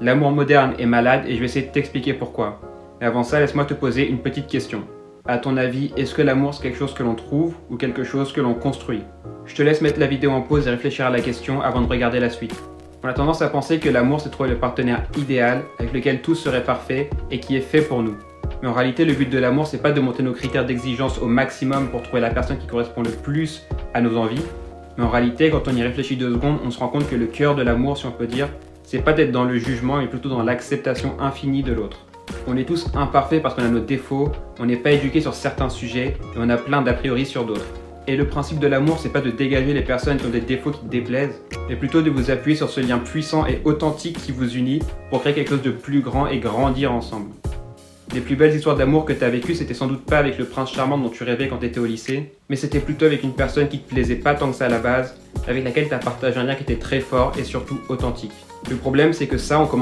L'amour moderne est malade et je vais essayer de t'expliquer pourquoi. Mais avant ça, laisse-moi te poser une petite question. À ton avis, est-ce que l'amour c'est quelque chose que l'on trouve ou quelque chose que l'on construit? Je te laisse mettre la vidéo en pause et réfléchir à la question avant de regarder la suite. On a tendance à penser que l'amour c'est trouver le partenaire idéal avec lequel tout serait parfait et qui est fait pour nous. Mais en réalité, le but de l'amour c'est pas de monter nos critères d'exigence au maximum pour trouver la personne qui correspond le plus à nos envies. Mais en réalité, quand on y réfléchit 2 secondes, on se rend compte que le cœur de l'amour, si on peut dire, c'est pas d'être dans le jugement, mais plutôt dans l'acceptation infinie de l'autre. On est tous imparfaits parce qu'on a nos défauts, on n'est pas éduqués sur certains sujets et on a plein d'a priori sur d'autres. Et le principe de l'amour, c'est pas de dégager les personnes qui ont des défauts qui te déplaisent, mais plutôt de vous appuyer sur ce lien puissant et authentique qui vous unit pour créer quelque chose de plus grand et grandir ensemble. Les plus belles histoires d'amour que tu as vécues, c'était sans doute pas avec le prince charmant dont tu rêvais quand tu étais au lycée, mais c'était plutôt avec une personne qui te plaisait pas tant que ça à la base, avec laquelle tu as partagé un lien qui était très fort et surtout authentique. Le problème, c'est que ça, on commence